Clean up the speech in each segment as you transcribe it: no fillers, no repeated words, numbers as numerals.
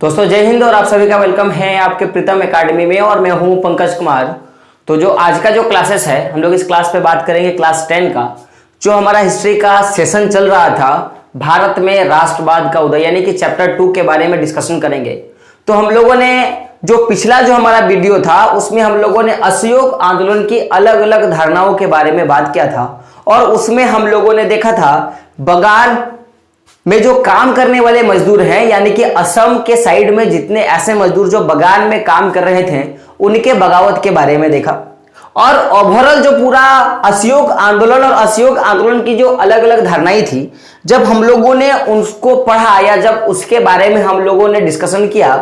दोस्तों जय हिंद और आप सभी का वेलकम है आपके प्रीतम एकेडमी में। और मैं हूं पंकज कुमार। तो जो आज का जो क्लासेस है, हम लोग इस क्लास पे बात करेंगे क्लास 10 का। जो हमारा हिस्ट्री का सेशन चल रहा था, भारत में राष्ट्रवाद का उदय, यानी कि चैप्टर 2 के बारे में डिस्कशन करेंगे। तो हम लोगों ने जो पिछला जो हमारा वीडियो था, उसमें हम लोगों ने असहयोग आंदोलन की अलग अलग धारणाओं के बारे में बात किया था। और उसमें हम लोगों ने देखा था बगान में जो काम करने वाले मजदूर हैं, यानी कि असम के साइड में जितने ऐसे मजदूर जो बगान में काम कर रहे थे, उनके बगावत के बारे में देखा। और ओवरऑल जो पूरा असहयोग आंदोलन और असहयोग आंदोलन की जो अलग अलग धारणाएं थी, जब हम लोगों ने उसको पढ़ा या जब उसके बारे में हम लोगों ने डिस्कशन किया,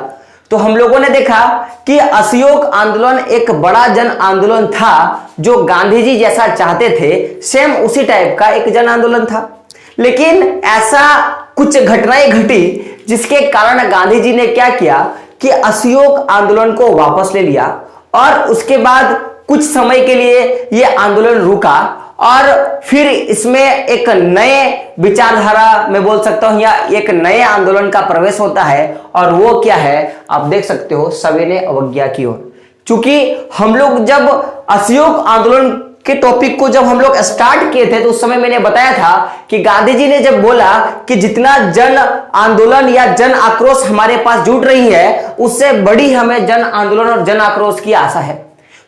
तो हम लोगों ने देखा कि असहयोग आंदोलन एक बड़ा जन आंदोलन था, जो गांधी जी जैसा चाहते थे सेम उसी टाइप का एक जन आंदोलन था। लेकिन ऐसा कुछ घटनाएं घटी जिसके कारण गांधी जी ने क्या किया कि असहयोग आंदोलन को वापस ले लिया। और उसके बाद कुछ समय के लिए यह आंदोलन रुका और फिर इसमें एक नए विचारधारा में बोल सकता हूं या एक नए आंदोलन का प्रवेश होता है। और वो क्या है, आप देख सकते हो, सविनय अवज्ञा की ओर। चूंकि हम लोग जब असहयोग आंदोलन के टॉपिक को जब हम लोग स्टार्ट किए थे, तो उस समय मैंने बताया था कि गांधी जी ने जब बोला कि जितना जन आंदोलन या जन आक्रोश हमारे पास जुट रही है, उससे बड़ी हमें जन आंदोलन और जन आक्रोश की आशा है।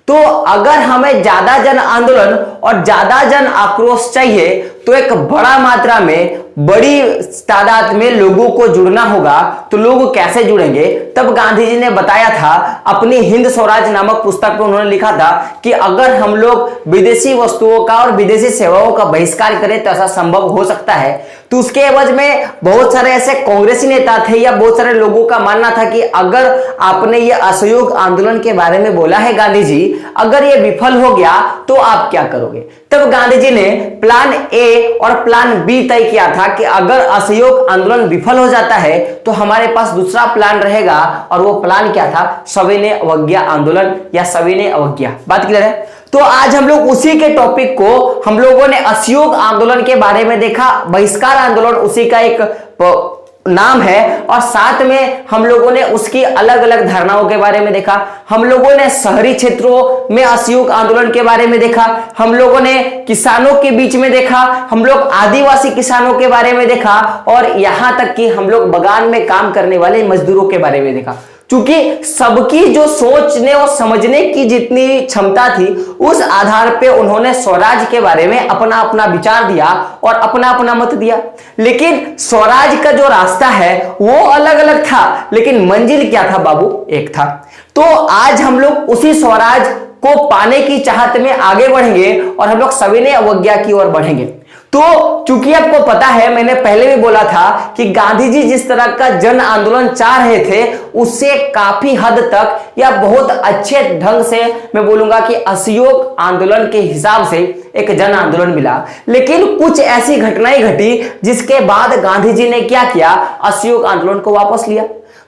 तो अगर हमें ज्यादा जन आंदोलन और ज्यादा जन आक्रोश चाहिए, तो एक बड़ा मात्रा में बड़ी तादाद में लोगों को जुड़ना होगा। तो लोग कैसे जुड़ेंगे? तब गांधी जी ने बताया था अपनी हिंद स्वराज नामक पुस्तक में, उन्होंने लिखा था कि अगर हम लोग विदेशी वस्तुओं का और विदेशी सेवाओं का बहिष्कार करें तो ऐसा संभव हो सकता है। तो उसके एवज में बहुत सारे ऐसे कांग्रेसी नेता थे या बहुत सारे लोगों का मानना था कि अगर आपने ये असहयोग आंदोलन के बारे में बोला है गांधी जी, अगर ये विफल हो गया तो आप क्या करोगे? तब गांधी जी ने प्लान ए और प्लान बी तय किया था कि अगर असहयोग आंदोलन विफल हो जाता है तो हमारे पास दूसरा प्लान रहेगा। और वो प्लान क्या था? सविनय अवज्ञा आंदोलन या सविनय अवज्ञा। बात क्लियर है? तो आज हम लोग उसी के टॉपिक को हम लोगों ने असहयोग आंदोलन के बारे में देखा। बहिष्कार आंदोलन उसी का एक नाम है। और साथ में हम लोगों ने उसकी अलग अलग धारणाओं के बारे में देखा। हम लोगों ने शहरी क्षेत्रों में असहयोग आंदोलन के बारे में देखा। हम लोगों ने किसानों के बीच में देखा। हम लोग आदिवासी किसानों के बारे में देखा। और यहां तक कि हम लोग बगान में काम करने वाले मजदूरों के बारे में देखा। क्योंकि सबकी जो सोचने और समझने की जितनी क्षमता थी, उस आधार पे उन्होंने स्वराज के बारे में अपना अपना विचार दिया और अपना अपना मत दिया। लेकिन स्वराज का जो रास्ता है वो अलग अलग था, लेकिन मंजिल क्या था बाबू? एक था। तो आज हम लोग उसी स्वराज को पाने की चाहत में आगे बढ़ेंगे और हम लोग सविनय अवज्ञा की ओर बढ़ेंगे। तो चूंकि आपको पता है, मैंने पहले भी बोला था कि गांधी जी जिस तरह का जन आंदोलन चाह रहे थे, उससे काफी हद तक या बहुत अच्छे ढंग से मैं बोलूंगा कि असहयोग आंदोलन के हिसाब से एक जन आंदोलन मिला। लेकिन कुछ ऐसी घटनाएं घटी जिसके बाद गांधी जी ने क्या किया? असहयोग आंदोलन को वापस लिया।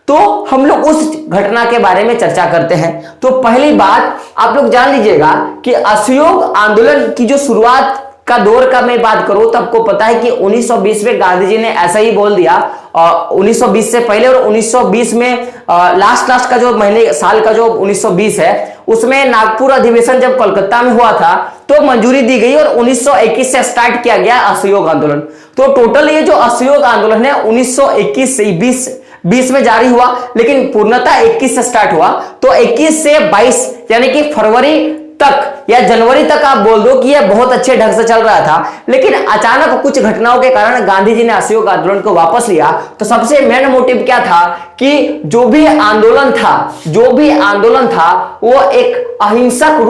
तो हम लोग उस घटना के बारे में चर्चा करते हैं। तो पहली बात आप लोग जान लीजिएगा कि असहयोग आंदोलन की जो शुरुआत का दौर का मैं बात करूं, तो आपको पता है कि 1920 में गांधी जी ने ऐसा ही बोल दिया। 1920 से पहले और 1920 में लास्ट का जो महीने साल का जो 1920 है, उसमें नागपुर अधिवेशन जब कोलकाता में हुआ था तो मंजूरी दी गई और 1921 से स्टार्ट किया गया असहयोग आंदोलन। तो टोटल ये जो असहयोग आंदोलन है 1921 से 20 में जारी हुआ, लेकिन पूर्णतः 21 से स्टार्ट हुआ। तो 21 से 22 यानी कि फरवरी तक या जनवरी तक आप बोल दो कि यह बहुत अच्छे ढंग से चल रहा था। लेकिन अचानक कुछ घटनाओं के कारण गांधी जी ने असहयोग आंदोलन को वापस लिया। तो सबसे मेन मोटिव क्या था कि जो भी आंदोलन था वो एक अहिंसक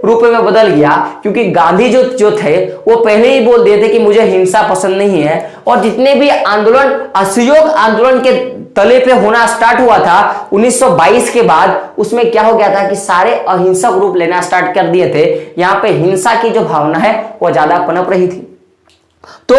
रूप में बदल गया। क्योंकि गांधी जो थे वो पहले ही बोल दिए थे कि मुझे हिंसा पसंद नहीं है। और जितने भी आंदोलन असहयोग आंदोलन के तले पे होना स्टार्ट हुआ था 1922 के बाद, उसमें क्या हो गया था कि सारे अहिंसक रूप लेना स्टार्ट कर दिए थे। यहां पे हिंसा की जो भावना है वो ज्यादा पनप रही थी। तो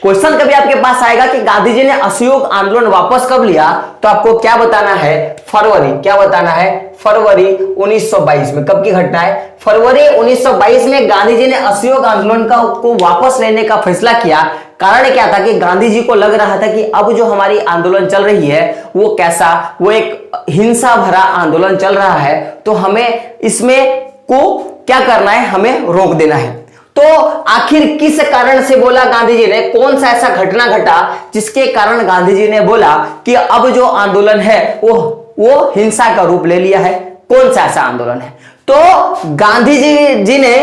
क्वेश्चन कभी आपके पास आएगा कि गांधी जी ने असहयोग आंदोलन वापस कब लिया, तो आपको क्या बताना है? फरवरी। क्या बताना है? फरवरी 1922 में। कब की घटना है? फरवरी 1922 में गांधी जी ने असहयोग आंदोलन को वापस लेने का फैसला किया। कारण क्या था कि गांधी जी को लग रहा था कि अब जो हमारी आंदोलन चल रही है वो कैसा, वो एक हिंसा भरा आंदोलन चल रहा है, तो हमें इसमें को क्या करना है, हमें रोक देना है। तो आखिर किस कारण से बोला गांधी जी ने, कौन सा ऐसा घटना घटा जिसके कारण गांधी जी ने बोला कि अब जो आंदोलन है वो हिंसा का रूप ले लिया है, कौन सा ऐसा आंदोलन है? तो गांधी जी ने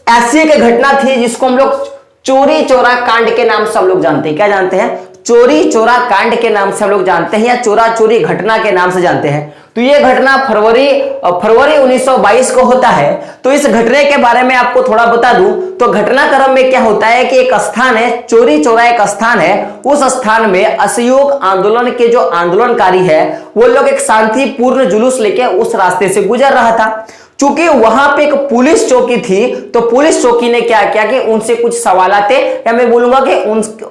ऐसी एक घटना थी जिसको हम लोग चोरी चोरा कांड के नाम से हम लोग जानते हैं। क्या जानते हैं? चोरी चोरा कांड के नाम से हम लोग जानते हैं, या चोरा चोरी घटना के नाम से जानते हैं। तो ये घटना फरवरी 1922 को होता है। तो इस घटने के बारे में आपको थोड़ा बता दूं तो घटनाक्रम में क्या होता है कि एक स्थान है, चोरी चोरा एक स्थान है, उस स्थान में असहयोग आंदोलन के जो आंदोलनकारी है वो लोग एक शांतिपूर्ण जुलूस लेके उस रास्ते से गुजर रहा था। चूंकि वहां पे एक पुलिस चौकी थी, तो पुलिस चौकी ने क्या किया कि उनसे कुछ सवालाते, या मैं बोलूंगा कि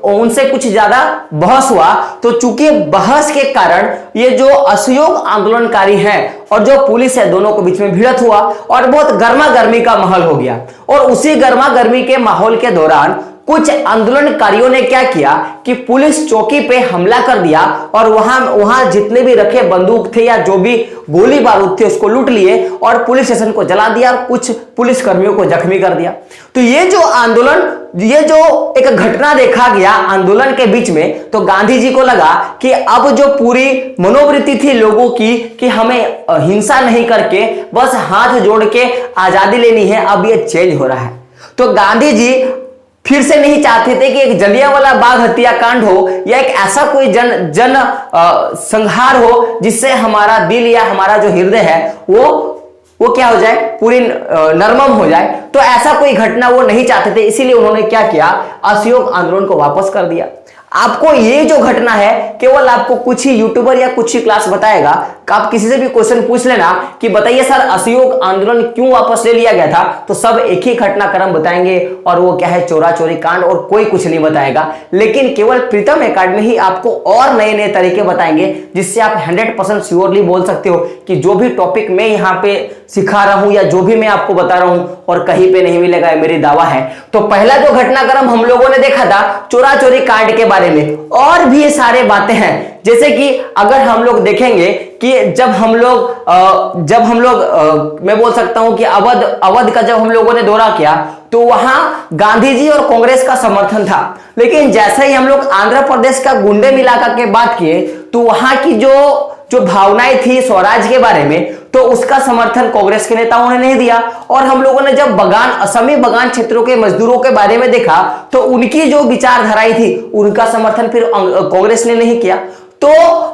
उनसे कुछ ज्यादा बहस हुआ। तो चूंकि बहस के कारण ये जो असहयोग आंदोलनकारी हैं और जो पुलिस है, दोनों के बीच में भिड़ंत हुआ और बहुत गर्मा गर्मी का माहौल हो गया। और उसी गर्मा गर्मी के माहौल के दौरान कुछ आंदोलनकारियों ने क्या किया कि पुलिस चौकी पे हमला कर दिया और वहां जितने भी रखे बंदूक थे या जो भी गोली बारूद थे उसको लूट लिए और पुलिस स्टेशन को जला दिया और कुछ पुलिस कर्मियों को जख्मी कर दिया। तो ये जो एक घटना देखा गया आंदोलन के बीच में, तो गांधी जी को लगा कि अब जो पूरी मनोवृत्ति थी लोगों की कि हमें हिंसा नहीं करके बस हाथ जोड़ के आजादी लेनी है, अब ये चेंज हो रहा है। तो गांधी जी फिर से नहीं चाहते थे कि एक जलियांवाला बाग हत्याकांड हो या एक ऐसा कोई जन संहार हो जिससे हमारा दिल या हमारा जो हृदय है वो क्या हो जाए, पूरी नरमम हो जाए। तो ऐसा कोई घटना वो नहीं चाहते थे, इसीलिए उन्होंने क्या किया, असहयोग आंदोलन को वापस कर दिया। आपको ये जो घटना है केवल आपको कुछ ही यूट्यूबर या कुछ ही क्लास बताएगा। आप किसी से भी क्वेश्चन पूछ लेना कि बताइए सर असहयोग आंदोलन क्यों वापस ले लिया गया था, तो सब एक ही घटनाक्रम बताएंगे और वो क्या है, चोरा चोरी कांड, और कोई कुछ नहीं बताएगा। लेकिन केवल प्रीतम एकेडमी ही आपको और नए नए तरीके बताएंगे जिससे आप 100% श्योरली बोल सकते हो कि जो भी टॉपिक मैं यहाँ पे सिखा रहा हूं या जो भी मैं आपको बता रहा हूं और कहीं पे नहीं मिलेगा, मेरी दावा है। तो पहला जो घटनाक्रम हम लोगों ने देखा था चोरा चोरी कांड के बारे में, और भी ये सारे बातें हैं। जैसे कि अगर हम लोग देखेंगे कि जब हम लोग मैं बोल सकता हूं कि अवध का जब हम लोगों ने दौरा किया तो वहां गांधी जी और कांग्रेस का समर्थन था। लेकिन जैसे ही हम लोग आंध्र प्रदेश का गुंडे इलाका की बात किए तो वहां की जो भावनाएं थी स्वराज के बारे में, तो उसका समर्थन कांग्रेस के नेताओं ने नहीं दिया। और हम लोगों ने जब असमी बगान क्षेत्रों के मजदूरों के बारे में देखा तो उनकी जो विचारधाराएं थी उनका समर्थन फिर कांग्रेस ने नहीं किया। तो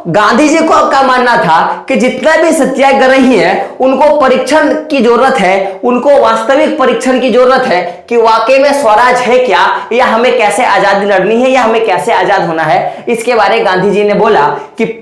गांधी जी को क्या मानना था कि जितना भी सत्याग्रही है उनको परीक्षण की जरूरत है, उनको वास्तविक परीक्षण की जरूरत है कि वाकई में स्वराज है क्या, या हमें कैसे आजादी लड़नी है, या हमें कैसे आजाद होना है। इसके बारे में गांधी जी ने बोला कि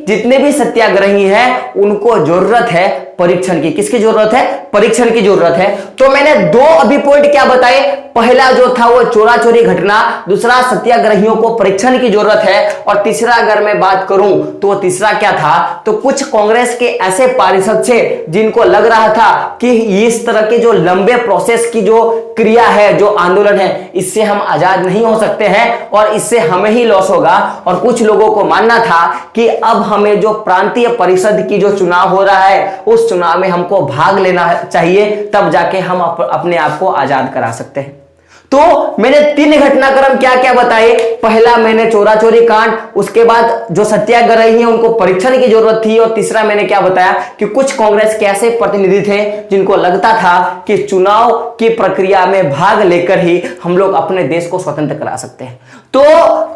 जितने भी सत्याग्रही हैं उनको जरूरत है परीक्षण की। किसकी जरूरत है? परीक्षण की जरूरत है। तो मैंने दो अभी पॉइंट क्या बताए, पहला जो था वो चोरा चोरी घटना, दूसरा सत्याग्रहियों को परीक्षण की जरूरत है, और तीसरा अगर मैं बात करूं तो तीसरा क्या था, तो कुछ कांग्रेस के ऐसे पार्षद थे जिनको लग रहा था कि इस तरह के जो लंबे प्रोसेस की जो क्रिया है, जो आंदोलन है, इससे हम आजाद नहीं हो सकते हैं और इससे हमें ही लॉस होगा। और कुछ लोगों को मानना था कि अब हमें जो प्रांतीय परिषद की जो चुनाव हो रहा है उस चुनाव में हमको भाग लेना चाहिए, तब जाके हम अपने आप को आजाद करा सकते हैं। तो मैंने तीन घटनाक्रम क्या क्या बताए, पहला मैंने चोरा चोरी कांड, उसके बाद जो सत्याग्रही हैं उनको परीक्षण की जरूरत थी, और तीसरा मैंने क्या बताया कि कुछ कांग्रेस के ऐसे प्रतिनिधि थे जिनको लगता था कि चुनाव की प्रक्रिया में भाग लेकर ही हम लोग अपने देश को स्वतंत्र करा सकते हैं। तो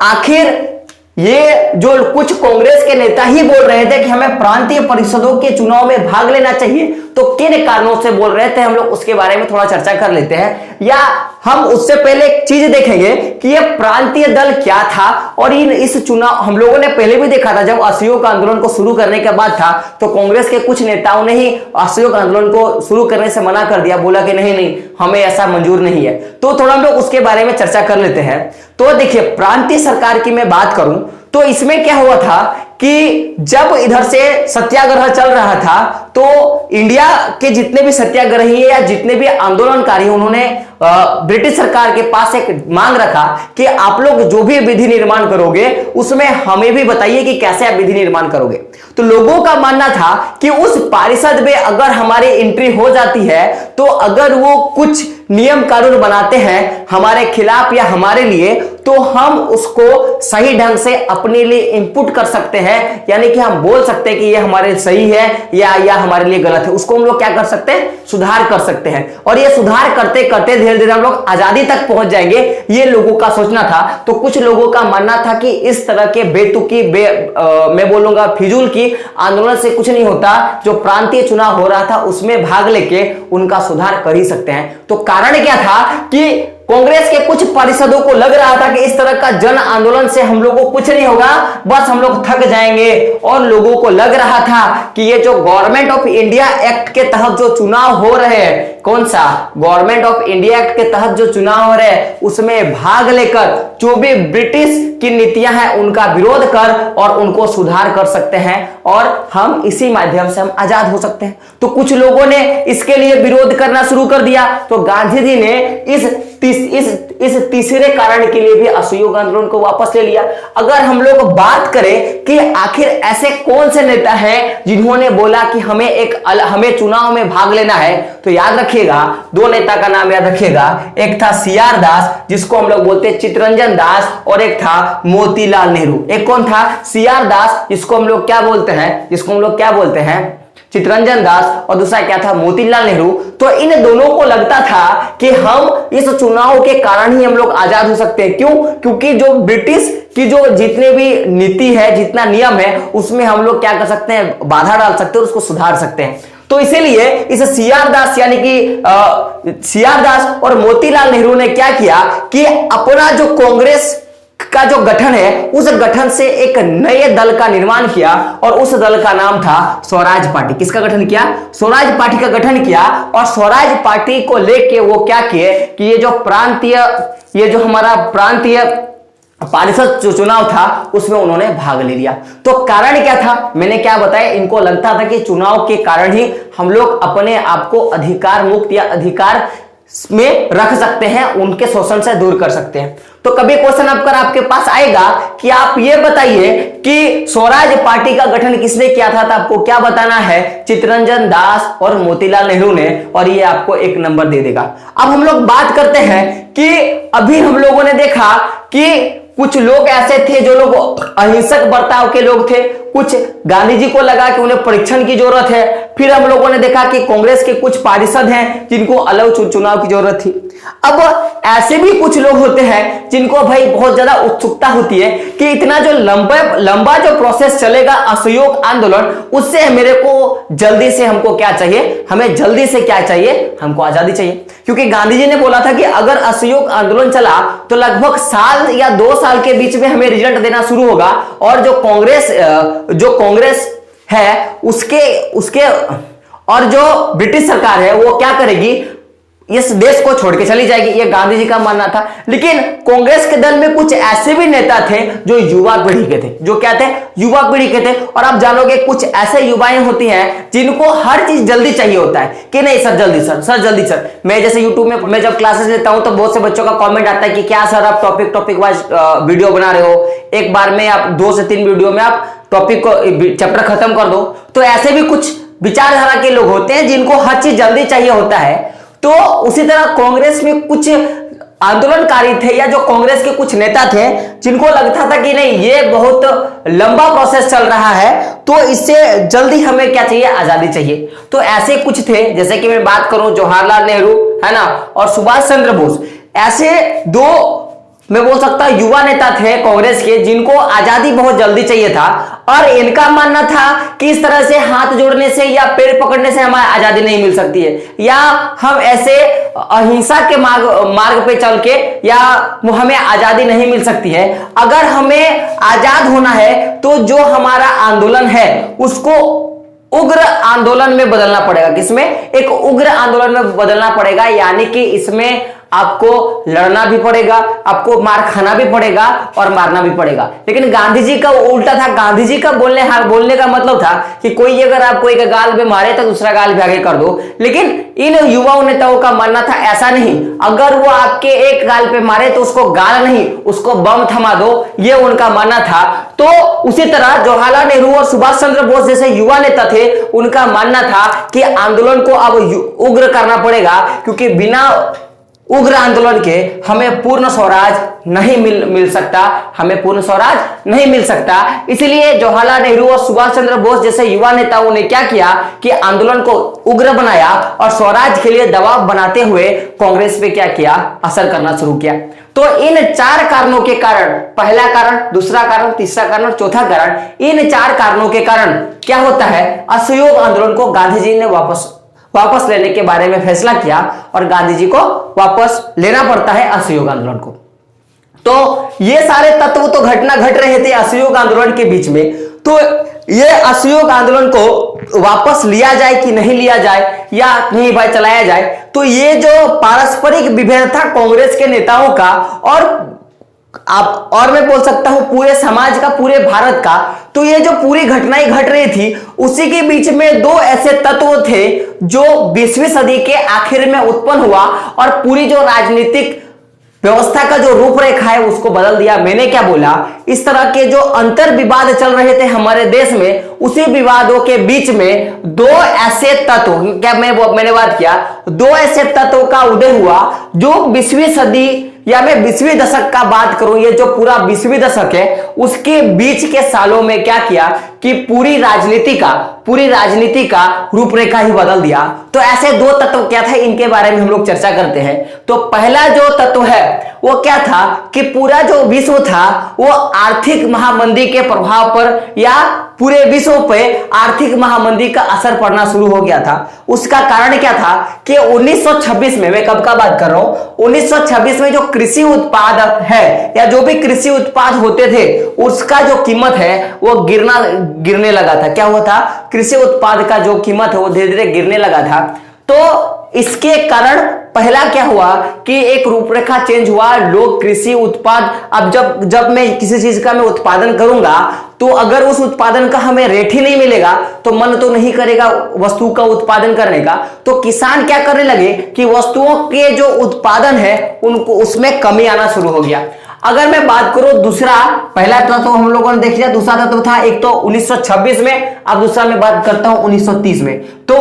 आखिर ये जो कुछ कांग्रेस के नेता ही बोल रहे थे कि हमें प्रांतीय परिषदों के चुनाव में भाग लेना चाहिए, तो किन कारणों से बोल रहे थे हम लोग उसके बारे में थोड़ा चर्चा कर लेते हैं। या हम उससे पहले एक चीज देखेंगे कि ये प्रांतीय दल क्या था, और इस चुनाव हम लोगों ने पहले भी देखा था जब असहयोग आंदोलन को शुरू करने के बाद था तो कांग्रेस के कुछ नेताओं ने ही असहयोग आंदोलन को शुरू करने से मना कर दिया, बोला कि नहीं हमें ऐसा मंजूर नहीं है। तो थोड़ा हम लोग उसके बारे में चर्चा कर लेते हैं। तो देखिए प्रांतीय सरकार की मैं बात करूं तो इसमें क्या हुआ था कि जब इधर से सत्याग्रह चल रहा था तो इंडिया के जितने भी सत्याग्रही या जितने भी आंदोलनकारी उन्होंने ब्रिटिश सरकार के पास एक मांग रखा कि आप लोग जो भी विधि निर्माण करोगे उसमें हमें भी बताइए कि कैसे आप विधि निर्माण करोगे। तो लोगों का मानना था कि उस पारिषद में अगर हमारी एंट्री हो जाती है तो अगर वो कुछ नियम कानून बनाते हैं हमारे खिलाफ या हमारे लिए तो हम उसको सही ढंग से अपने लिए इनपुट कर सकते हैं, यानी कि हम बोल सकते हैं कि ये हमारे सही है या हमारे लिए गलत है। उसको हम लोग क्या कर सकते हैं, सुधार कर सकते हैं। और ये सुधार करते करते धीरे धीरे हम लोग आजादी तक पहुंच जाएंगे, ये लोगों का सोचना था। तो कुछ लोगों का मानना था कि इस तरह के बेतुकी मैं बोलूंगा फिजूल की आंदोलन से कुछ नहीं होता, जो प्रांतीय चुनाव हो रहा था उसमें भाग लेके उनका सुधार कर ही सकते हैं। तो कारण क्या था कि कांग्रेस के कुछ पार्षदों को लग रहा था कि इस तरह का जन आंदोलन से हम लोगों को कुछ नहीं होगा, बस हम लोग थक जाएंगे। और लोगों को लग रहा था कि ये जो गवर्नमेंट ऑफ इंडिया एक्ट के तहत जो चुनाव हो रहे हैं, कौन सा गवर्नमेंट ऑफ इंडिया एक्ट के तहत जो चुनाव हो रहे हैं उसमें भाग लेकर जो भी ब्रिटिश की नीतियां हैं उनका विरोध कर और उनको सुधार कर सकते हैं और हम इसी माध्यम से हम आजाद हो सकते हैं। तो कुछ लोगों ने इसके लिए विरोध करना शुरू कर दिया। तो गांधी जी ने इस तीसरे कारण के लिए भी असहयोग आंदोलन को वापस ले लिया। अगर हम लोग बात करें कि आखिर ऐसे कौन से नेता हैं जिन्होंने बोला कि हमें चुनाव में भाग लेना है, तो याद रखिएगा दो नेता का नाम याद रखिएगा। एक था सीआर दास जिसको हम लोग बोलते हैं चित्तरंजन दास, और एक था मोतीलाल नेहरू। एक कौन था, सीआर दास जिसको हम लोग क्या बोलते हैं चित्तरंजन दास, और दूसरा क्या था, मोतीलाल नेहरू। तो इन दोनों को लगता था कि हम इस चुनाव के कारण ही हम लोग आजाद हो सकते हैं। क्यों? क्योंकि जो ब्रिटिश की जो जितने भी नीति है, जितना नियम है, उसमें हम लोग क्या कर सकते हैं, बाधा डाल सकते हैं, उसको सुधार सकते हैं। तो इसीलिए इस सीआर दास यानी कि सीआर दास और मोतीलाल नेहरू ने क्या किया कि अपना जो कांग्रेस का जो गठन है उस गठन से एक नए दल का निर्माण किया और उस दल का नाम था स्वराज पार्टी। किसका गठन किया? स्वराज पार्टी का गठन किया। और स्वराज पार्टी को लेके वो क्या किए कि ये जो हमारा प्रांतीय पारिषद जो चुनाव था उसमें उन्होंने भाग ले लिया। तो कारण क्या था, मैंने क्या बताया, इनको लगता था कि चुनाव के कारण ही हम लोग अपने आप को अधिकार मुक्त या अधिकार में रख सकते हैं, उनके शोषण से दूर कर सकते हैं। तो कभी क्वेश्चन आपके पास आएगा कि आप ये बताइए कि स्वराज पार्टी का गठन किसने किया था, तो आपको क्या बताना है, चित्तरंजन दास और मोतीलाल नेहरू ने, और ये आपको एक नंबर दे देगा। अब हम लोग बात करते हैं कि अभी हम लोगों ने देखा कि कुछ लोग ऐसे थे जो लोग अहिंसक बर्ताव के लोग थे, कुछ गांधी जी को लगा कि उन्हें परीक्षण की जरूरत है। फिर हम लोगों ने देखा कि कांग्रेस के कुछ पार्षद हैं जिनको अलग चुनाव की जरूरत थी। अब ऐसे भी कुछ लोग होते हैं जिनको भाई बहुत ज्यादा उत्सुकता होती है कि इतना जो लंबा जो प्रोसेस चलेगा असहयोग आंदोलन, उससे मेरे को जल्दी से हमको क्या चाहिए, हमें जल्दी से क्या चाहिए, हमको आजादी चाहिए। क्योंकि गांधी जी ने बोला था कि अगर असहयोग आंदोलन चला तो लगभग साल या 2 साल के बीच में हमें रिजल्ट देना शुरू होगा, और जो कांग्रेस है उसके और जो ब्रिटिश सरकार है वो क्या करेगी, इस देश को छोड़ के चली जाएगी। ये गांधी जी का मानना था। लेकिन कांग्रेस के दल में कुछ ऐसे भी नेता थे जो युवा पीढ़ी के थे, जो क्या थे, युवा पीढ़ी के थे। और आप जानोगे कुछ ऐसे युवाएं होती हैं जिनको हर चीज जल्दी चाहिए होता है कि नहीं सर जल्दी सर। मैं जैसे यूट्यूब में मैं जब क्लासेस लेता हूं तो बहुत से बच्चों का कॉमेंट आता है कि क्या सर आप टॉपिक वाइज वीडियो बना रहे हो, एक बार में आप 2 से 3 वीडियो में आप टॉपिक को चैप्टर खत्म कर दो। तो ऐसे भी कुछ विचारधारा के लोग होते हैं जिनको हर चीज जल्दी चाहिए होता है। तो उसी तरह कांग्रेस में कुछ आंदोलनकारी थे या जो कांग्रेस के कुछ नेता थे जिनको लगता था कि नहीं ये बहुत लंबा प्रोसेस चल रहा है, तो इससे जल्दी हमें क्या चाहिए, आजादी चाहिए। तो ऐसे कुछ थे, जैसे कि मैं बात करूं जवाहरलाल नेहरू है ना, और सुभाष चंद्र बोस, ऐसे 2 मैं बोल सकता युवा नेता थे कांग्रेस के जिनको आजादी बहुत जल्दी चाहिए था। और इनका मानना था कि इस तरह से हाथ जोड़ने से या पेड़ पकड़ने से हमें आजादी नहीं मिल सकती है, या हम ऐसे अहिंसा के मार्ग पे चल के या हमें आजादी नहीं मिल सकती है। अगर हमें आजाद होना है तो जो हमारा आंदोलन है उसको उग्र आंदोलन में बदलना पड़ेगा। किसमें? एक उग्र आंदोलन में बदलना पड़ेगा, यानी कि इसमें आपको लड़ना भी पड़ेगा, आपको मार खाना भी पड़ेगा और मारना भी पड़ेगा। लेकिन गांधी जी का उल्टा था। गांधी जी का बोलने का मतलब था कि कोई अगर आपको एक गाल पे मारे तो दूसरा गाल भी आगे कर दो। लेकिन इन युवा नेताओं का मानना था ऐसा नहीं, अगर वो आपके एक गाल पे मारे तो उसको गाल नहीं, उसको बम थमा दो, ये उनका मानना था। तो उसी तरह जवाहरलाल नेहरू और सुभाष चंद्र बोस जैसे युवा नेता थे, उनका मानना था कि आंदोलन को अब उग्र करना पड़ेगा, क्योंकि बिना उग्र आंदोलन के हमें पूर्ण स्वराज नहीं मिल सकता, हमें पूर्ण स्वराज नहीं मिल सकता। इसलिए जवाहरलाल नेहरू और सुभाष चंद्र बोस जैसे युवा नेताओं ने क्या किया कि आंदोलन को उग्र बनाया और स्वराज के लिए दबाव बनाते हुए कांग्रेस पे क्या किया, असर करना शुरू किया। तो इन 4 कारणों के कारण, पहला कारण, दूसरा कारण, तीसरा कारण, चौथा कारण, इन 4 कारणों के कारण क्या होता है, असहयोग आंदोलन को गांधी जी ने वापस लेने के बारे में फैसला किया और गांधी जी को वापस लेना पड़ता है असहयोग आंदोलन को। तो ये सारे तत्व तो घटना घट रहे थे असहयोग आंदोलन के बीच में। तो ये असहयोग आंदोलन को वापस लिया जाए कि नहीं लिया जाए, या नहीं भाई चलाया जाए, तो ये जो पारस्परिक विभेद था कांग्रेस के नेताओं का और मैं बोल सकता हूं पूरे समाज का, पूरे भारत का, तो ये जो पूरी घटनाएं घट रही थी उसी के बीच में 2 ऐसे तत्व थे जो 20वीं सदी के आखिर में उत्पन्न हुआ और पूरी जो राजनीतिक व्यवस्था का जो रूपरेखा है उसको बदल दिया। मैंने क्या बोला, इस तरह के जो अंतर विवाद चल रहे थे हमारे देश में, उसी विवादों के बीच में 2 ऐसे तत्व, क्या मैंने बात किया, 2 ऐसे तत्व का उदय हुआ जो 20वीं सदी या मैं 20वीं दशक का बात करूं, ये जो पूरा 20वीं दशक है उसके बीच के सालों में क्या किया कि पूरी राजनीति का रूपरेखा ही बदल दिया। तो ऐसे 2 तत्व क्या थे, इनके बारे में हम लोग चर्चा करते हैं। तो पहला जो तत्व है वो क्या था कि पूरा जो विश्व था वो आर्थिक महामंदी के प्रभाव पर, या पूरे विश्व पे आर्थिक महामंदी का असर पड़ना शुरू हो गया था। उसका कारण क्या था कि 1926 में, मैं कब का बात कर रहा हूं, 1926 में जो कृषि उत्पाद है या जो भी कृषि उत्पाद होते थे उसका जो कीमत है वो गिरने लगा था। क्या हुआ था, कृषि उत्पाद का जो कीमत है वो धीरे धीरे गिरने लगा था। तो इसके कारण पहला क्या हुआ कि एक रूपरेखा चेंज हुआ। लोग कृषि उत्पाद, अब जब मैं किसी चीज का मैं उत्पादन करूंगा तो अगर उस उत्पादन का हमें रेट ही नहीं मिलेगा तो मन तो नहीं करेगा वस्तु का उत्पादन करने का। तो किसान क्या करने लगे कि वस्तुओं के जो उत्पादन है उनको उसमें कमी आना शुरू हो गया। अगर मैं बात करूं दूसरा, पहला तो हम लोगों ने देख लिया, दूसरा तत्व था एक तो 1926 में, अब दूसरा मैं बात करता हूं 1930 में। तो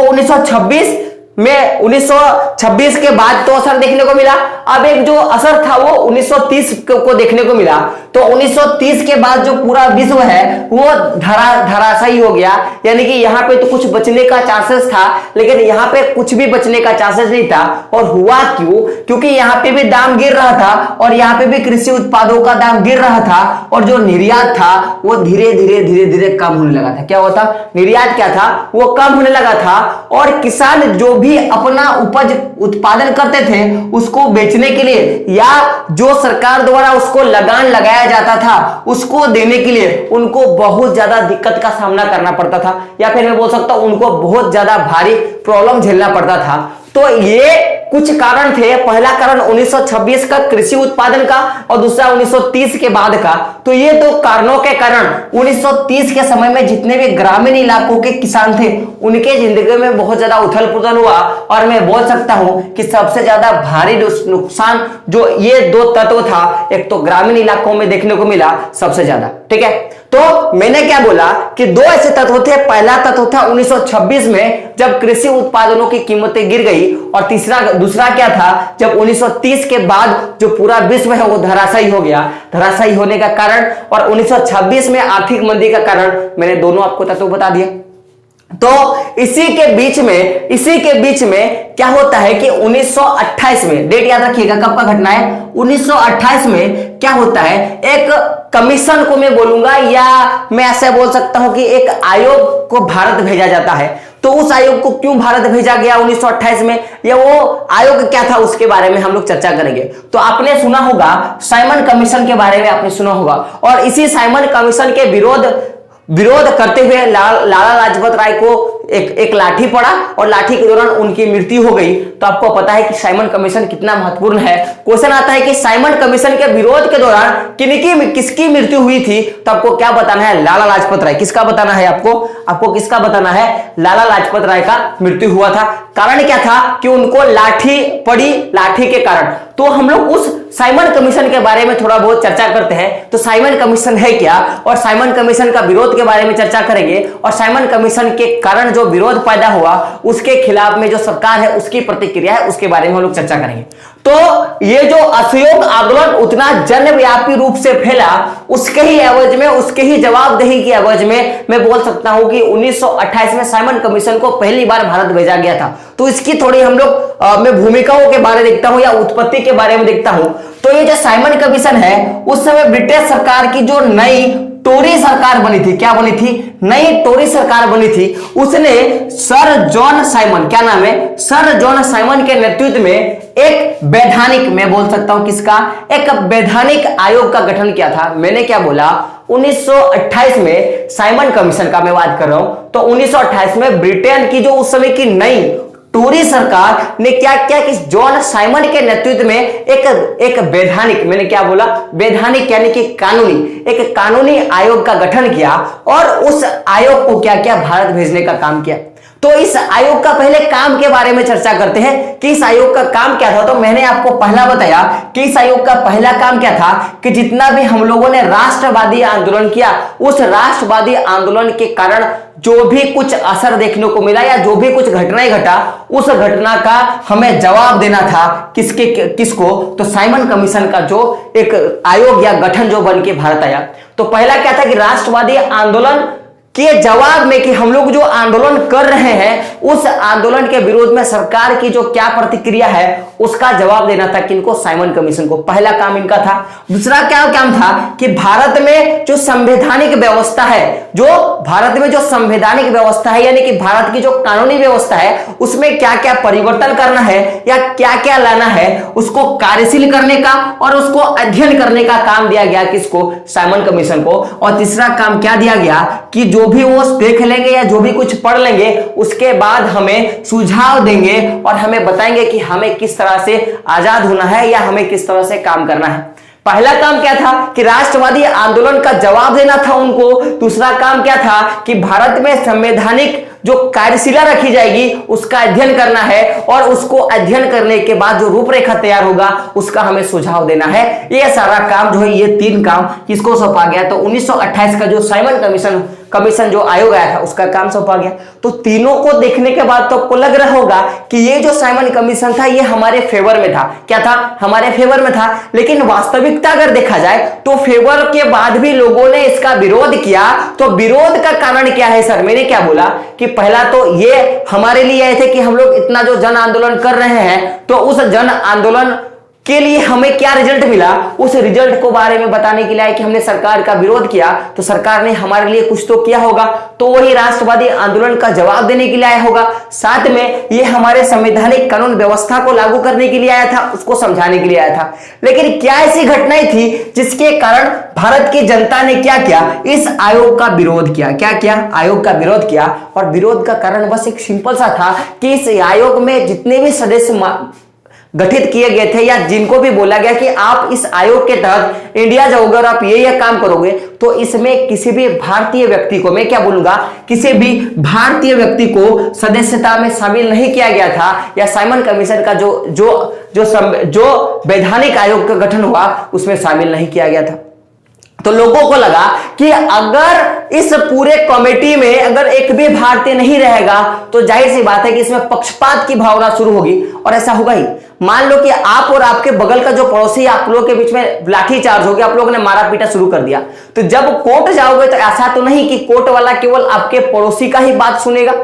1926 के बाद तो असर देखने को मिला। अब एक जो असर था वो 1930 को देखने को मिला। तो 1930 के बाद जो पूरा विश्व है वो धराशायी हो गया, यानी कि यहाँ पे तो कुछ बचने का चांसेस था लेकिन यहाँ पे कुछ भी बचने का चांसेस नहीं था। और हुआ क्यों, क्योंकि यहाँ पे भी दाम गिर रहा था और यहाँ पे भी कृषि उत्पादों का दाम गिर रहा था और जो निर्यात था वो धीरे धीरे कम होने लगा था। क्या हुआ था, निर्यात क्या था वो कम होने लगा था और किसान जो भी अपना उपज उत्पादन करते थे उसको बेचने के लिए या जो सरकार द्वारा उसको लगान लगाया जाता था उसको देने के लिए उनको बहुत ज्यादा दिक्कत का सामना करना पड़ता था, या फिर मैं बोल सकता हूं उनको बहुत ज्यादा भारी प्रॉब्लम झेलना पड़ता था। तो ये कुछ कारण थे। पहला कारण 1926 का कृषि उत्पादन का और दूसरा 1930 के बाद का। तो ये दो कारणों के कारण 1930 के समय में जितने भी ग्रामीण इलाकों के किसान थे उनके जिंदगी में बहुत ज्यादा उथल पुथल हुआ और मैं बोल सकता हूं कि सबसे ज्यादा भारी नुकसान जो ये दो तत्व था, एक तो ग्रामीण इलाकों में देखने को मिला सबसे ज्यादा। ठीक है, तो मैंने क्या बोला कि दो ऐसे तत्व थे। पहला तत्व था 1926 में जब कृषि उत्पादनों की कीमतें गिर गई, और दूसरा क्या था जब 1930 के बाद जो पूरा विश्व है वो धराशायी हो गया। धराशायी होने का कारण और 1926 में आर्थिक मंदी का कारण, मैंने दोनों आपको तत्व बता दिया। तो इसी के बीच में क्या होता है कि 1928 में, डेट याद रखिएगा कब का घटना है, 1928 में क्या होता है, एक कमीशन को मैं बोलूंगा या मैं ऐसे बोल सकता हूं कि एक आयोग को भारत भेजा जाता है। तो उस आयोग को क्यों भारत भेजा गया 1928 में, या वो आयोग क्या था उसके बारे में हम लोग चर्चा करेंगे। तो आपने सुना होगा साइमन कमीशन के बारे में, आपने सुना होगा, और इसी साइमन कमीशन के विरोध करते हुए लाला लाजपत राय को एक लाठी पड़ा और लाठी के दौरान उनकी मृत्यु हो गई। तो आपको पता है कि साइमन कमीशन कितना महत्वपूर्ण है। क्वेश्चन आता है कि साइमन कमीशन के विरोध के दौरान किसकी मृत्यु हुई थी, तो आपको क्या बताना है, लाला लाजपत राय। किसका बताना है आपको किसका बताना है, लाला लाजपत राय का मृत्यु हुआ था। कारण क्या था कि उनको लाठी पड़ी, लाठी के कारण। तो हम लोग उस साइमन कमीशन के बारे में थोड़ा बहुत चर्चा करते हैं। तो साइमन कमीशन है क्या, और साइमन कमीशन का विरोध के बारे में चर्चा करेंगे, और साइमन कमीशन के कारण जो विरोध पैदा हुआ उसके खिलाफ में जो सरकार है उसकी प्रतिक्रिया है उसके बारे में हम लोग चर्चा करेंगे। तो ये जो असहयोग आंदोलन उतना जनव्यापी रूप से फैला, उसके ही एवज में, उसके ही जवाबदेही की एवज में मैं बोल सकता हूं कि 1928 में साइमन कमीशन को पहली बार भारत भेजा गया था। तो इसकी थोड़ी हम लोग मैं भूमिकाओं के बारे में देखता हूं या उत्पत्ति के बारे में देखता हूं। तो ये जो साइमन कमीशन है, उस समय ब्रिटिश सरकार की जो नई टोरी सरकार बनी थी, क्या बनी थी, नई टोरी सरकार बनी थी, उसने सर जॉन साइमन, क्या नाम है, सर जॉन साइमन के नेतृत्व में एक वैधानिक, मैं बोल सकता हूं किसका, एक वैधानिक आयोग का गठन किया था। मैंने क्या बोला, 1928 में साइमन कमीशन का मैं बात कर रहा हूं। तो 1928 में ब्रिटेन की जो उस समय की नई टोरी सरकार ने क्या किया कि जॉन साइमन के नेतृत्व में एक वैधानिक, मैंने क्या बोला, वैधानिक यानी कि एक कानूनी आयोग का गठन किया, और उस आयोग को क्या किया, भारत भेजने का काम किया। तो इस आयोग का पहले काम के बारे में चर्चा करते हैं कि इस आयोग का काम क्या था। तो मैंने आपको पहला बताया कि इस आयोग का पहला काम क्या था कि जितना भी हम लोगों ने राष्ट्रवादी आंदोलन किया, उस राष्ट्रवादी आंदोलन के कारण जो भी कुछ असर देखने को मिला या जो भी कुछ घटनाएं घटा, उस घटना का हमें जवाब देना था। किसको, तो साइमन कमीशन का जो एक आयोग या गठन जो बन के भारत आया। तो पहला क्या था कि राष्ट्रवादी आंदोलन के जवाब में कि हम लोग जो आंदोलन कर रहे हैं, उस आंदोलन के विरोध में सरकार की जो क्या प्रतिक्रिया है उसका जवाब देना था किनको, साइमन कमीशन को। पहला काम इनका था। दूसरा क्या काम था कि भारत में जो संवैधानिक व्यवस्था है, जो भारत में जो संवैधानिक व्यवस्था है यानी कि भारत की जो कानूनी व्यवस्था है, उसमें क्या क्या परिवर्तन करना है या क्या क्या लाना है, उसको कार्यशील करने का और उसको अध्ययन करने का काम दिया गया किसको, साइमन कमीशन को। और तीसरा काम क्या दिया गया कि जो भी वो देख लेंगे या जो भी कुछ पढ़ लेंगे, उसके बाद हमें सुझाव देंगे और हमें बताएंगे कि हमें किस तरह से आजाद होना है या हमें किस तरह से काम करना है। पहला काम क्या था कि राष्ट्रवादी आंदोलन का जवाब देना था उनको। दूसरा काम क्या था कि भारत में संवैधानिक जो कार्यशिला रखी जाएगी उसका अध्ययन करना है, और उसको अध्ययन करने के बाद जो रूपरेखा तैयार होगा उसका हमें सुझाव देना है। ये सारा काम जो है, ये तीन काम किसको सौंपा गया, तो 1928 का जो साइमन कमीशन जो आयोग आया था उसका काम सौंपा गया। तो तीनों को देखने के बाद तो आपको लग रहा होगा कि ये जो साइमन कमीशन था ये हमारे फेवर में था। क्या था, हमारे फेवर में था। लेकिन वास्तविकता अगर देखा जाए तो फेवर के बाद भी लोगों ने इसका विरोध किया। तो विरोध का कारण क्या है सर, मैंने क्या बोला कि पहला तो ये हमारे लिए आए थे कि हम लोग इतना जो जन आंदोलन कर रहे हैं, तो उस जन आंदोलन के लिए हमें क्या रिजल्ट मिला, उस रिजल्ट को बारे में बताने के लिए आए कि हमने सरकार का विरोध किया तो सरकार ने हमारे लिए कुछ तो किया होगा, तो वही राष्ट्रवादी आंदोलन का जवाब देने के लिए आया होगा। साथ में ये हमारे संवैधानिक कानून व्यवस्था को लागू करने के लिए आया था, उसको समझाने के लिए आया था। लेकिन क्या ऐसी घटनाएं थी जिसके कारण भारत की जनता ने क्या किया, इस आयोग का विरोध किया। क्या किया, आयोग का विरोध किया। और विरोध का कारण बस एक सिंपल सा था कि इस आयोग में जितने भी सदस्य गठित किए गए थे या जिनको भी बोला गया कि आप इस आयोग के तहत इंडिया जाओगे और आप ये काम करोगे, तो इसमें किसी भी भारतीय व्यक्ति को, मैं क्या बोलूंगा, किसी भी भारतीय व्यक्ति को सदस्यता में शामिल नहीं किया गया था। या साइमन कमीशन का जो वैधानिक आयोग का गठन हुआ उसमें शामिल नहीं किया गया था। तो लोगों को लगा कि अगर इस पूरे कमेटी में अगर एक भी भारतीय नहीं रहेगा तो जाहिर सी बात है कि इसमें पक्षपात की भावना शुरू होगी, और ऐसा होगा ही। मान लो कि आप और आपके बगल का जो पड़ोसी, आप लोगों के बीच में लाठीचार्ज हो गया, आप लोगों ने मारा पीटा शुरू कर दिया, तो जब कोर्ट जाओगे तो ऐसा तो नहीं कि कोर्ट वाला केवल आपके पड़ोसी का ही बात सुनेगा,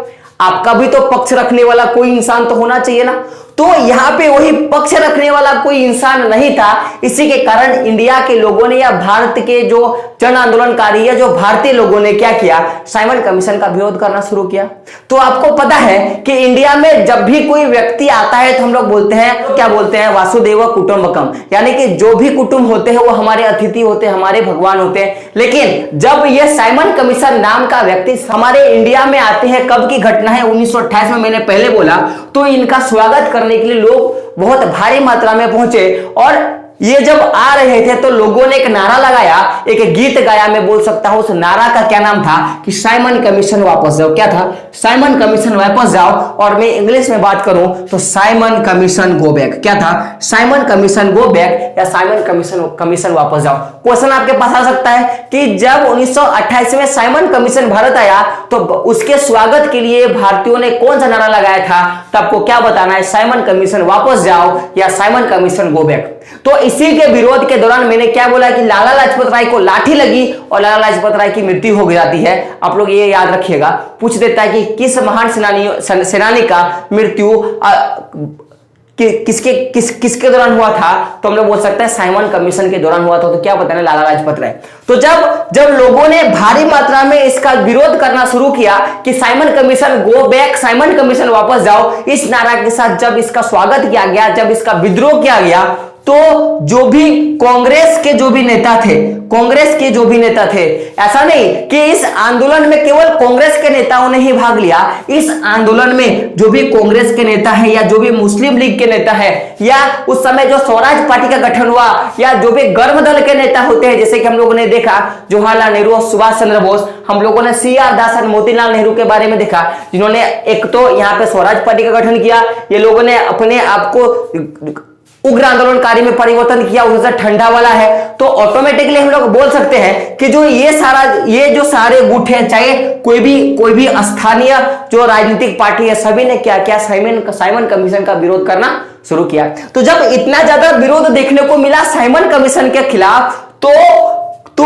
आपका भी तो पक्ष रखने वाला कोई इंसान तो होना चाहिए ना। तो यहाँ पे वही पक्ष रखने वाला कोई इंसान नहीं था। इसी के कारण इंडिया के लोगों ने या भारत के जो जन आंदोलनकारी या जो भारतीय लोगों ने क्या किया, साइमन कमीशन का विरोध करना शुरू किया। तो आपको पता है कि इंडिया में जब भी कोई व्यक्ति आता है तो हम लोग बोलते हैं, तो क्या बोलते हैं, वासुदेव कुटुंबकम, यानी कि जो भी कुटुंब होते हैं वो हमारे अतिथि होते हैं, हमारे भगवान होते हैं। लेकिन जब ये साइमन कमीशन नाम का व्यक्ति हमारे इंडिया में आते हैं, कब की घटना है, 1928 में, मैंने पहले बोला, तो इनका स्वागत करने के लिए लोग बहुत भारी मात्रा में पहुंचे। और ये जब आ रहे थे तो लोगों ने एक नारा लगाया, एक गीत गाया, मैं बोल सकता हूं उस नारा का क्या नाम था कि साइमन कमीशन वापस जाओ। क्या था? साइमन कमीशन वापस जाओ। और मैं इंग्लिश में बात करूं तो साइमन कमीशन गो बैक। क्या था? साइमन कमीशन गो बैक या साइमन कमीशन वापस जाओ। क्वेश्चन आपके पास आ सकता है कि जब 1928 में साइमन कमीशन भारत आया तो उसके स्वागत के लिए भारतीयों ने कौन सा नारा लगाया था, तो आपको क्या बताना है, साइमन कमीशन वापस जाओ या साइमन कमीशन गो बैक। तो इसी के विरोध के दौरान मैंने क्या बोला कि लाला लाजपत राय को लाठी लगी और लाला लाजपत राय की मृत्यु हो जाती है। आप लोग ये याद रखिएगा, पूछ देता है कि किस महान सेनानी का मृत्यु किसके दौरान हुआ था, तो हम लोग बोल सकते हैं साइमन कमीशन के दौरान हुआ था। तो क्या बताना, लाला लाजपत राय। तो जब लोगों ने भारी मात्रा में इसका विरोध करना शुरू किया कि Simon commission go back, Simon commission वापस जाओ, इस नारा के साथ जब इसका स्वागत किया गया, जब इसका विद्रोह किया गया, तो जो भी कांग्रेस के जो भी नेता थे, ऐसा नहीं कि इस आंदोलन में केवल कांग्रेस के नेताओं ने ही भाग लिया। इस आंदोलन में जो भी कांग्रेस के नेता है या जो भी मुस्लिम लीग के नेता है या उस समय जो स्वराज पार्टी का गठन हुआ या जो भी गर्म दल के नेता होते हैं, जैसे कि हम लोगों ने देखा जवाहरलाल नेहरू, सुभाष चंद्र बोस, हम लोगों ने CR दास और मोतीलाल नेहरू के बारे में देखा, जिन्होंने एक तो यहाँ पे स्वराज पार्टी का गठन किया। ये लोगों ने अपने आप को उग्र आंदोलनकारी में परिवर्तन किया, उधर ठंडा वाला है। तो ऑटोमेटिकली हम लोग बोल सकते हैं कि जो ये जो सारे गुट हैं, चाहे कोई भी स्थानीय जो राजनीतिक पार्टी है, सभी ने क्या किया, साइमन कमीशन का विरोध करना शुरू किया। तो जब इतना ज्यादा विरोध देखने को मिला साइमन कमीशन के खिलाफ, तो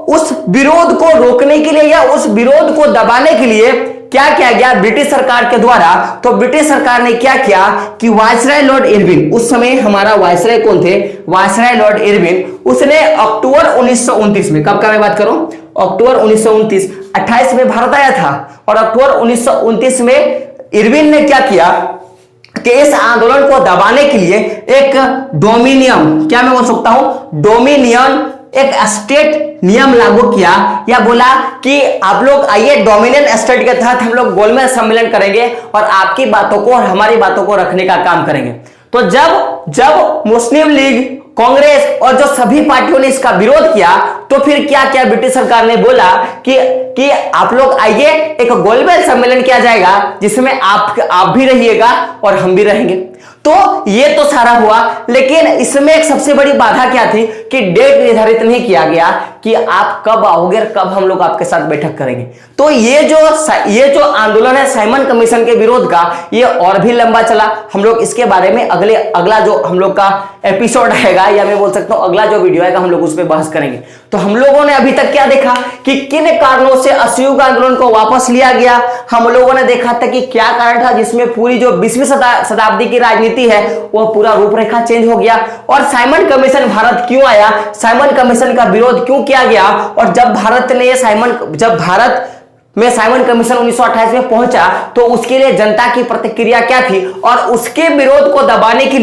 उस विरोध को रोकने के लिए या उस विरोध को दबाने के लिए क्या किया गया ब्रिटिश सरकार के द्वारा। तो ब्रिटिश सरकार ने क्या किया कि वायसराय लॉर्ड इरविन, उस समय हमारा वायसराय कौन थे, वायसराय लॉर्ड इरविन, उसने अक्टूबर 1929 में, कब का मैं बात करूं, अक्टूबर 1929, 28 में भारत आया था और अक्टूबर 1929 में इरविन ने क्या किया कि इस आंदोलन को दबाने के लिए एक डोमिनियन, क्या मैं बोल सकता हूं, डोमिनियन, एक स्टेट नियम लागू किया या बोला कि आप लोग आइए, डोमिनियन स्टेट के तहत हम लोग गोलमेज सम्मेलन करेंगे और आपकी बातों को और हमारी बातों को रखने का काम करेंगे। तो जब मुस्लिम लीग, कांग्रेस और जो सभी पार्टियों ने इसका विरोध किया, तो फिर क्या किया ब्रिटिश सरकार ने बोला कि आप लोग आइए, एक गोलमेज सम्मेलन किया जाएगा जिसमें आप भी रहिएगा और हम भी रहेंगे। तो ये तो सारा हुआ, लेकिन इसमें एक सबसे बड़ी बाधा क्या थी कि डेट निर्धारित नहीं किया गया कि आप कब आओगे और कब हम लोग आपके साथ बैठक करेंगे। तो ये जो आंदोलन है साइमन कमीशन के विरोध का, ये और भी लंबा चला। हम लोग इसके बारे में अगला जो हम लोग का एपिसोड आएगा या मैं बोल सकता हूं अगला जो वीडियो आएगा, हम लोग उस पर बहस करेंगे। तो हम लोगों ने अभी तक क्या देखा कि किन कारणों से असहयोग आंदोलन को वापस लिया गया। हम लोगों ने देखा था कि क्या कारण था जिसमें पूरी जो 20वीं शताब्दी की राजनीति है वो पूरा रूपरेखा चेंज हो गया। और साइमन कमीशन भारत क्यों आया, साइमन कमीशन का विरोध क्यों किया गया, और जब भारत में साइमन कमीशन 1928 में पहुंचा तो उसके लिए जनता की प्रतिक्रिया क्या थी, और उसके विरोध को दबाने के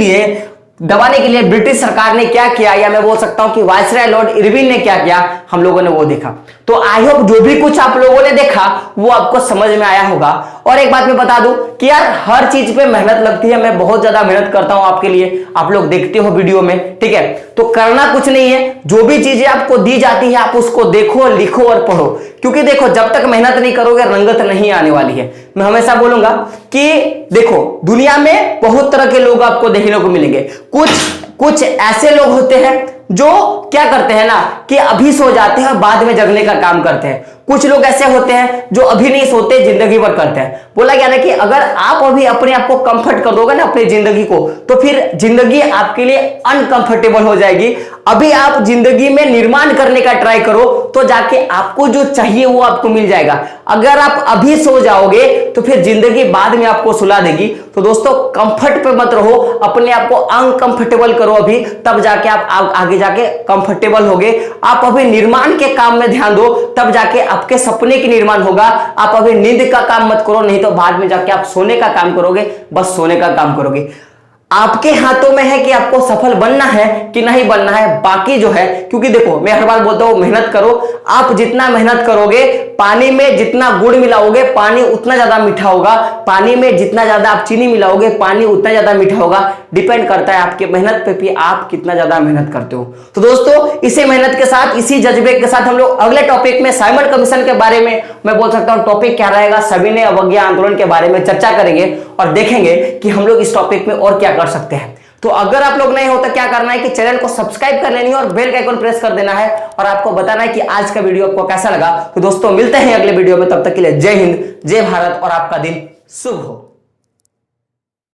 लिए ब्रिटिश सरकार ने क्या किया, या मैं बोल सकता हूं कि वायसराय लॉर्ड इरविन ने क्या किया, हम लोगों ने वो देखा। तो आई होप जो भी कुछ आप लोगों ने देखा वो आपको समझ में आया होगा। और एक बात मैं बता दूं कि यार हर चीज पे मेहनत लगती है, मैं बहुत ज्यादा मेहनत करता हूं आपके लिए, आप लोग देखते हो वीडियो में, ठीक है। तो करना कुछ नहीं है, जो भी चीजें आपको दी जाती है आप उसको देखो, लिखो और पढ़ो, क्योंकि देखो जब तक मेहनत नहीं करोगे रंगत नहीं आने वाली है। मैं हमेशा बोलूंगा कि देखो दुनिया में बहुत तरह के लोग आपको देखने को मिलेंगे। कुछ ऐसे लोग होते हैं जो क्या करते हैं ना कि अभी सो जाते हैं और बाद में जगने का काम करते हैं। कुछ लोग ऐसे होते हैं जो अभी नहीं सोते, जिंदगी भर करते हैं। बोला गया ना कि अगर आप अभी अपने आप को कंफर्ट कर दोगे ना अपनी जिंदगी को, तो फिर जिंदगी आपके लिए अनकंफर्टेबल हो जाएगी। अभी आप जिंदगी में निर्माण करने का ट्राई करो, तो जाके आपको जो चाहिए वो आपको मिल जाएगा। अगर आप अभी सो जाओगे तो फिर जिंदगी बाद में आपको सुला देगी। तो दोस्तों कंफर्ट पे मत रहो, अपने आप को अनकंफर्टेबल करो अभी, तब जाके आप आगे जाके कंफर्टेबल होगे। आप अभी निर्माण के काम में ध्यान दो, तब जाके आपके सपने की निर्माण होगा। आप अभी नींद का काम मत करो, नहीं तो बाद में जाके आप सोने का काम करोगे, बस सोने का काम करोगे। आपके हाथों में है कि आपको सफल बनना है कि नहीं बनना है। बाकी जो है, क्योंकि देखो मैं हर बार बोलता हूं मेहनत करो। आप जितना मेहनत करोगे, पानी में जितना गुड़ मिलाओगे पानी उतना ज्यादा मीठा होगा, पानी में जितना ज्यादा आप चीनी मिलाओगे पानी उतना ज्यादा मीठा होगा। डिपेंड करता है आपकी मेहनत पे भी, आप कितना ज्यादा मेहनत करते हो। तो दोस्तों इसी मेहनत के साथ, इसी जज्बे के साथ हम लोग अगले टॉपिक में साइमन कमीशन के बारे में, मैं बोल सकता हूं टॉपिक क्या रहेगा, सविनय अवज्ञा आंदोलन के बारे में चर्चा करेंगे और देखेंगे कि हम लोग इस टॉपिक में और क्या कर सकते हैं। तो अगर आप लोग नए हो तो क्या करना है कि चैनल को सब्सक्राइब कर लेनी है और बेल का आइकन प्रेस कर देना है, और आपको बताना है कि आज का वीडियो आपको कैसा लगा। तो दोस्तों मिलते हैं अगले वीडियो में, तब तक के लिए जय हिंद, जय भारत और आपका दिन शुभ हो।